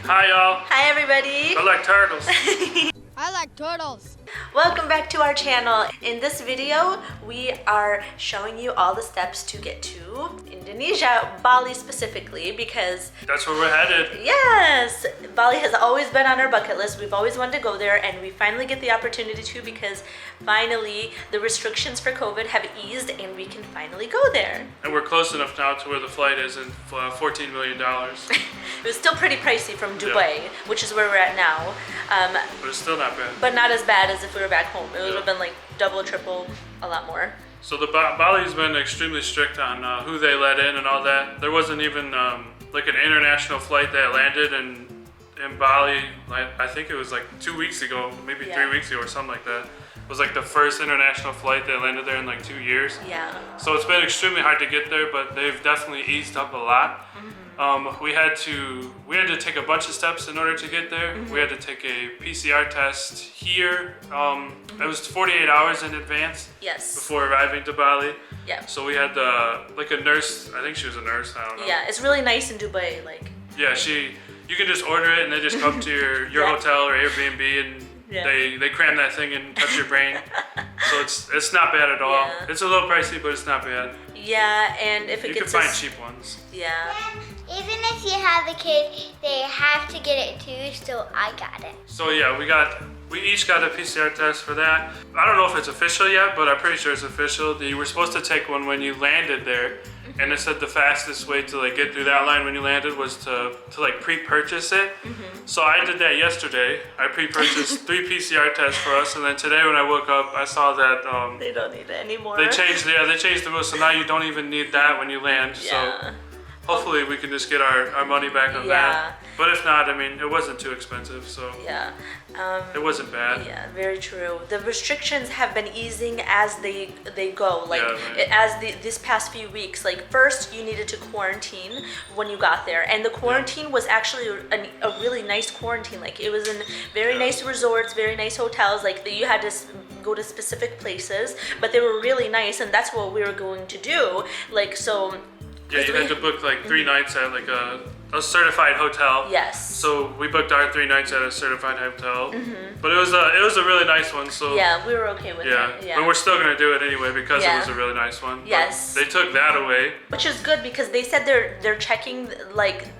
Hi y'all. Hi everybody. I like turtles. I like turtles. Welcome back to our channel. In this video, we are showing you all the steps to get to Indonesia, Bali specifically, because That's where we're headed. yes, Bali has always been on our bucket list. We've always wanted to go there, and we finally get the opportunity to because finally the restrictions for COVID have eased and we can finally go there. And we're close enough now to where the flight is in $14 million. It was still pretty pricey from Dubai, which is where we're at now. But it's still not bad. But not as bad as if we were back home. It would have been like double, triple, a lot more. So the Bali's been extremely strict on who they let in and all that. There wasn't even like an international flight that landed in Bali. I think it was like 2 weeks ago, maybe 3 weeks ago or something like that. It was like the first international flight that landed there in like 2 years. Yeah. So it's been extremely hard to get there, but they've definitely eased up a lot. We had to take a bunch of steps in order to get there. We had to take a PCR test here. It was 48 hours in advance. Yes. Before arriving to Bali. Yeah. So we had like a nurse. I think she was a nurse. I don't know. Yeah, it's really nice in Dubai. Like. Yeah, you can just order it and they just come to your hotel or Airbnb and they cram that thing and touch your brain. So it's not bad at all. Yeah. It's a little pricey, but it's not bad. Yeah, and if it You gets can find cheap ones. Yeah. Even if you have a kid, they have to get it too, so I got it. So yeah, we each got a PCR test for that. I don't know if it's official yet, but I'm pretty sure it's official. You were supposed to take one when you landed there, and it said the fastest way to like get through that line when you landed was to like pre-purchase it. So I did that yesterday. I pre-purchased 3 PCR tests for us, and then today when I woke up, I saw that They don't need it anymore. they changed the rules, so now you don't even need that when you land. Yeah. So hopefully we can just get our money back on that. But if not, I mean, it wasn't too expensive, so Yeah. it wasn't bad. Yeah, very true. The restrictions have been easing as they go. Like Yeah, right. this past few weeks. Like first, you needed to quarantine when you got there, and the quarantine was actually a really nice quarantine. Like it was in very nice resorts, very nice hotels. Like you had to go to specific places, but they were really nice, and that's what we were going to do. Like so. Yeah, you had to book like 3 nights at like a certified hotel. Yes. So we booked our 3 nights at a certified hotel. But it was a really nice one. So Yeah, we were okay with it. Yeah. But we're still gonna do it anyway because it was a really nice one. Yes. But they took that away. Which is good because they said they're checking like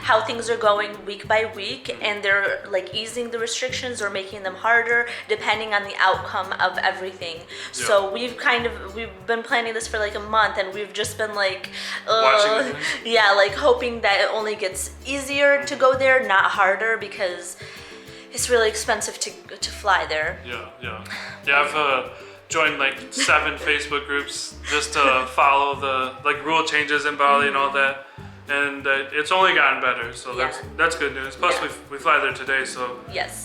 how things are going week by week, and they're like easing the restrictions or making them harder depending on the outcome of everything. So we've been planning this for like a month, and we've just been like Watching it. like hoping that it only gets easier to go there, not harder, because it's really expensive to fly there. Yeah. I've joined like 7 Facebook groups just to follow the like rule changes in Bali and all that. And it's only gotten better, so that's good news. Plus, we fly there today, so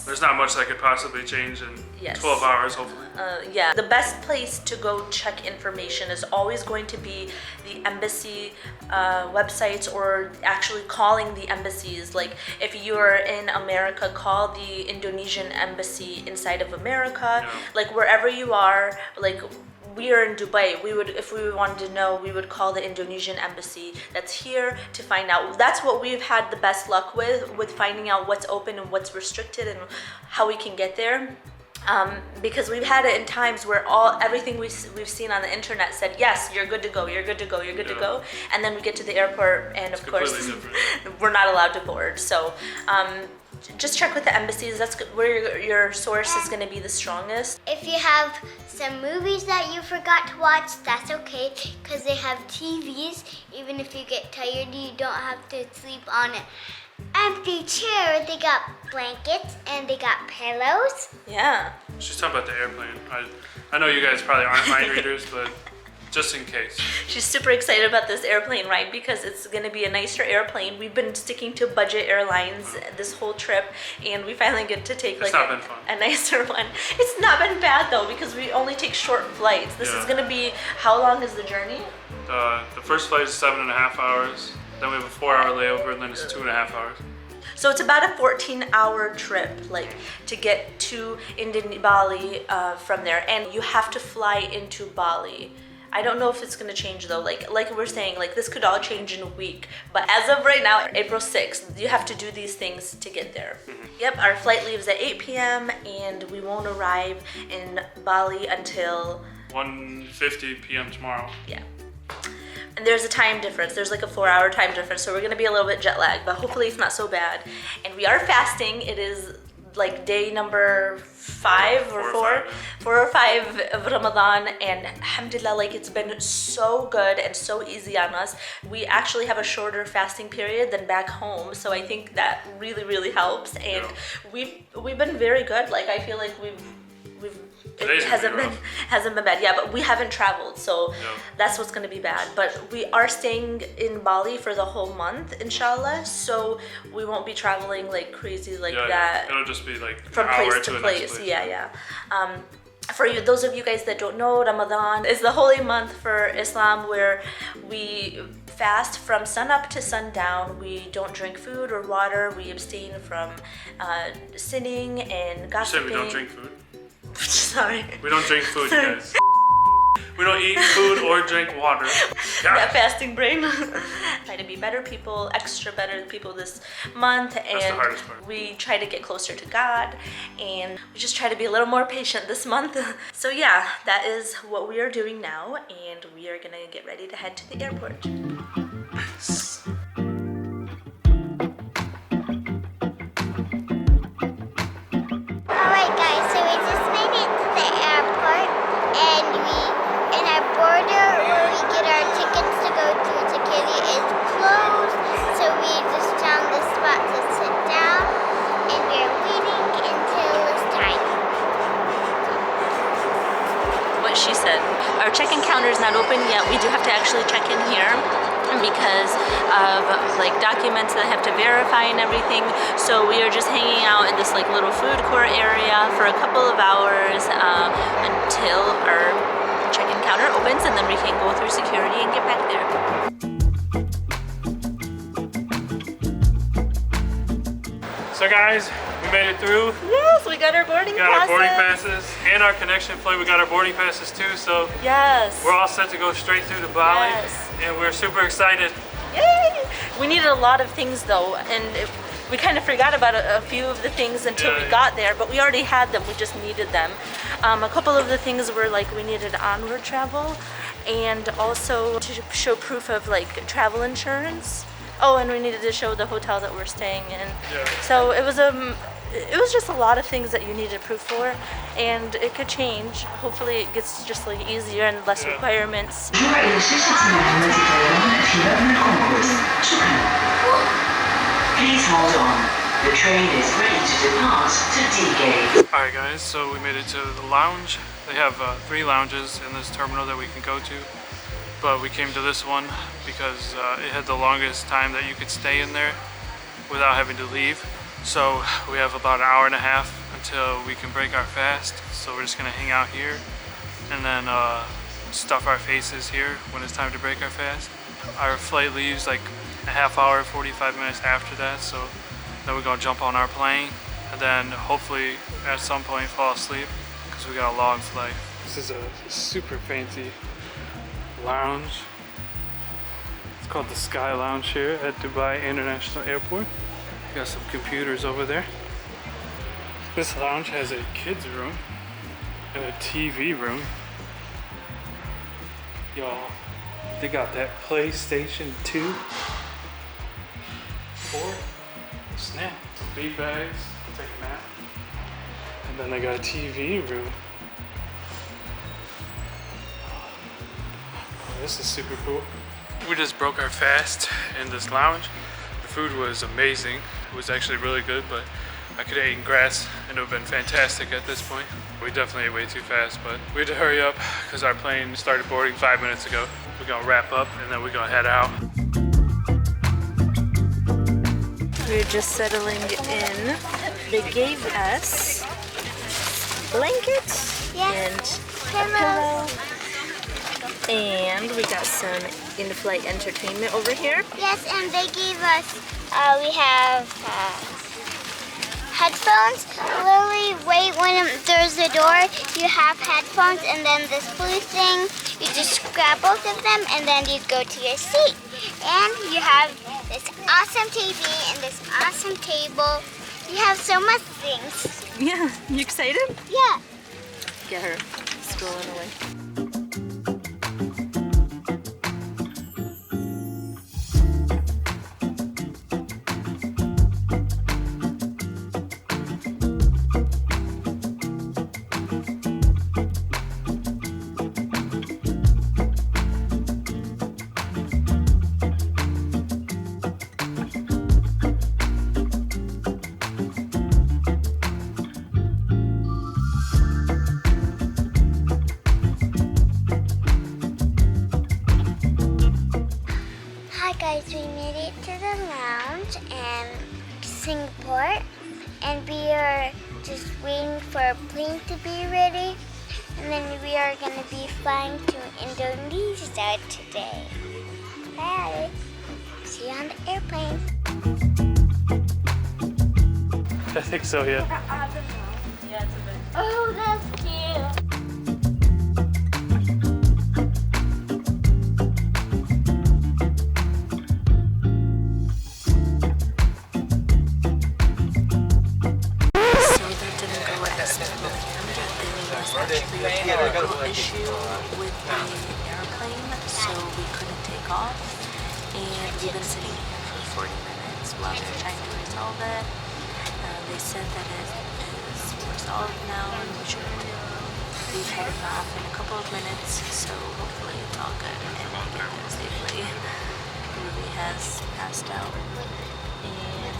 there's not much that could possibly change in 12 hours, hopefully. The best place to go check information is always going to be the embassy websites, or actually calling the embassies. Like if you're in America, call the Indonesian embassy inside of America. Like wherever you are, like. We are in Dubai. If we wanted to know, we would call the Indonesian embassy that's here to find out. That's what we've had the best luck with finding out what's open and what's restricted and how we can get there. Because we've had it in times where everything we've seen on the internet said, yes, you're good to go, you're good to go, you're good to go. And then we get to the airport and of course we're not allowed to board. So just check with the embassies. That's where your source is going to be the strongest. If you have some movies that you forgot to watch, that's okay, because they have TVs. Even if you get tired, you don't have to sleep on an empty chair. They got blankets and they got pillows. Yeah. She's talking about the airplane. I know you guys probably aren't mind readers, but just in case. She's super excited about this airplane ride because it's going to be a nicer airplane. We've been sticking to budget airlines this whole trip, and we finally get to take like a nicer one. It's not been bad though, because we only take short flights. This is going to be, how long is the journey? The first flight is 7.5 hours. Then we have a 4-hour layover, and then it's 2.5 hours. So it's about a 14-hour trip, like to get to Bali from there, and you have to fly into Bali. I don't know if it's gonna change though. Like we're saying, like this could all change in a week. But as of right now, April 6th, you have to do these things to get there. Yep, our flight leaves at 8 p.m. and we won't arrive in Bali until 1:50 p.m. tomorrow. Yeah. And there's a time difference. There's like a 4-hour time difference, so we're gonna be a little bit jet lagged, but hopefully it's not so bad. And we are fasting. It is like day number 5 or 4 or 5 of Ramadan, and alhamdulillah, like it's been so good and so easy on us. We actually have a shorter fasting period than back home, so I think that really helps. And we've been very good. Like I feel like we've it hasn't been bad. Yeah, but we haven't traveled, so that's what's gonna be bad. But we are staying in Bali for the whole month, inshallah, so we won't be traveling like crazy like that. It'll just be like from place to place. Yeah. For you, those of you guys that don't know, Ramadan is the holy month for Islam, where we fast from sun up to sundown. We don't drink food or water. We abstain from sinning and gossiping. You said we don't drink food? Sorry. We don't drink food, guys. We don't eat food or drink water. That fasting brain. Try to be better people, extra better people this month, and that's the hardest part. We try to get closer to God, and we just try to be a little more patient this month. So yeah, that is what we are doing now, and we are gonna get ready to head to the airport. Alright guys, so we just made it to the airport, and our border where we get our tickets to go through security is closed, so we just found this spot to sit down, and we're waiting until it's time. What she said. Our check-in counter is not open yet. We do have to actually check in here because of like documents that I have to verify and everything. So we are just hanging out in this like little food court area for a couple of hours until our check-in counter opens, and then we can go through security and get back there. So guys, we made it through. Yes, we got our boarding passes. Our boarding passes and our connection flight. We got our boarding passes too, so yes, we're all set to go straight through to Bali. Yes. And we're super excited. Yay! We needed a lot of things though, and we kind of forgot about a few of the things until we got there, but we already had them, we just needed them. A couple of the things were like we needed onward travel, and also to show proof of like travel insurance. Oh, and we needed to show the hotel that we're staying in. Yeah. So it was just a lot of things that you needed proof for, and it could change. Hopefully it gets just like easier and less requirements. Please hold on. The train is ready to depart to D-Gate. Alright guys, so we made it to the lounge. They have 3 lounges in this terminal that we can go to, but we came to this one because it had the longest time that you could stay in there without having to leave. So we have about an hour and a half until we can break our fast. So we're just gonna hang out here and then stuff our faces here when it's time to break our fast. Our flight leaves like a half hour, 45 minutes after that, so then we're gonna jump on our plane and then hopefully at some point fall asleep because we got a long flight. This is a super fancy lounge. It's called the Sky Lounge here at Dubai International Airport. Got some computers over there. This lounge has a kids room and a TV room. Y'all, they got that PlayStation 2. 4. Snap. Some beat bags. Take a nap. And then they got a TV room. Oh, this is super cool. We just broke our fast in this lounge. The food was amazing. It was actually really good, but I could have eaten grass and it would have been fantastic at this point. We definitely ate way too fast, but we had to hurry up because our plane started boarding 5 minutes ago. We're gonna wrap up and then we're gonna head out. We're just settling in. They gave us blankets and a pillow. And we got some in-flight entertainment over here. Yes, and they gave us, we have headphones. Literally, right when there's the door, you have headphones, and then this blue thing You just grab both of them and then you go to your seat. And you have this awesome TV and this awesome table. You have so much things. Yeah, you excited? Yeah. Get her scrolling away. Hi guys, we made it to the lounge in Singapore and we are just waiting for a plane to be ready and then we are going to be flying to Indonesia today. Bye! See you on the airplane. I think so, yeah. Yeah, it's a bit. Oh, that's cute! So that didn't go as planned. There was actually a technical issue with the airplane, so we couldn't take off. And we've been sitting here for 40 minutes while they're trying to resolve it. They said that it is resolved now and we should be heading off in a couple of minutes, so hopefully it's all good and we get there safely. Ruby has passed out and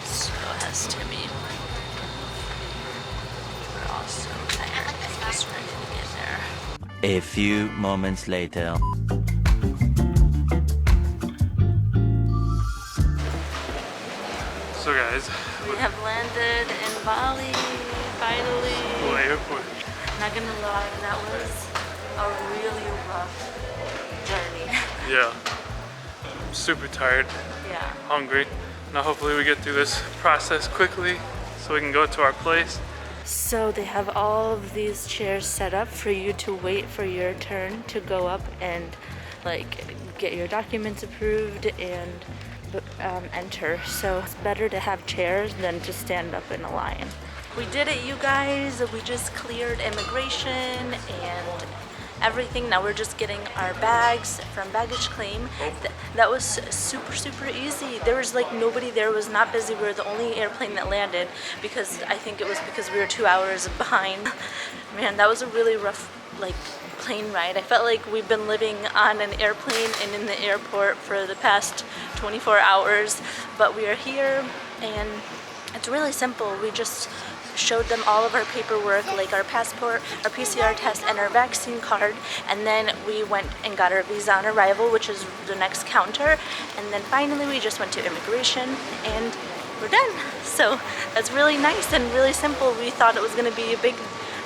so has Timmy. We're all so tired and just ready to get there. A few moments later. So guys, We have landed in Bali, finally. Bali airport. Not gonna lie, that was a really rough journey. Yeah. I'm super tired, Yeah. hungry. Now hopefully we get through this process quickly so we can go to our place. So they have all of these chairs set up for you to wait for your turn to go up and like get your documents approved and enter. So it's better to have chairs than to stand up in a line. We did it, you guys. We just cleared immigration and everything. Now we're just getting our bags from baggage claim. That was super easy. There was like nobody there. It was not busy. We were the only airplane that landed because I think it was because we were 2 hours behind. Man, that was a really rough like plane ride. I felt like we've been living on an airplane and in the airport for the past 24 hours, but we are here and it's really simple. We just showed them all of our paperwork, like our passport, our PCR test, and our vaccine card, and then we went and got our visa on arrival, which is the next counter, and then finally we just went to immigration and we're done. So that's really nice and really simple. We thought it was going to be a big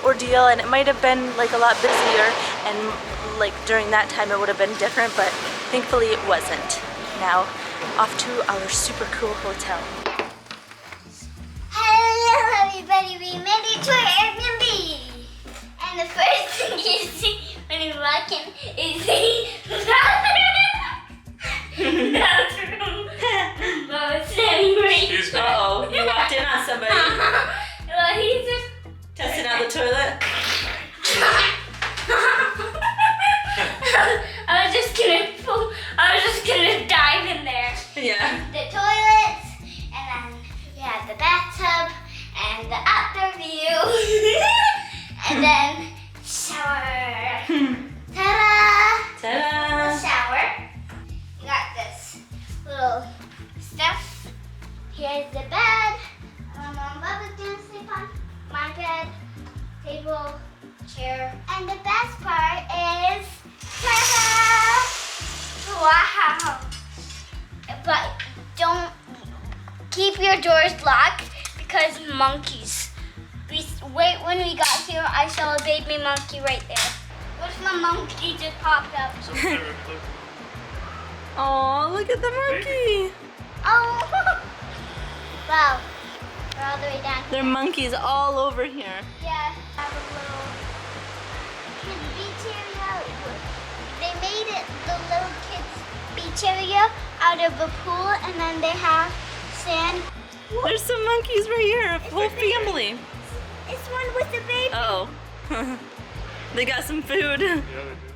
ordeal and it might have been like a lot busier, and like during that time it would have been different, but thankfully it wasn't. Now off to our super cool hotel. Hello everybody, we made it to our Airbnb. And the first thing you see when you walk in is the bathroom. Well, it's standing right. Excuse me. Uh-oh, you walked in on somebody. Well, he's just Testing out the toilet. I was just gonna dive in there. Yeah. The toilets, and then we have the bathtub and the outdoor view, and then shower. Ta-da! Ta-da! Shower. You got this little stuff. Here's the bed. Mom and Bubba's gonna sleep on my bed, table, chair, and the best part is ta-da! Wow! But don't keep your doors locked because monkeys. Wait, when we got here, I saw a baby monkey right there. What's my monkey just popped up? Oh, look at the monkey. Oh! Wow. We're all the way down There are monkeys all over here. Yeah, have a little kids beach area cafeteria out of a pool, and then they have sand. There's some monkeys right here, a whole family. This one with the baby. Oh. They got some food. Yeah, they do.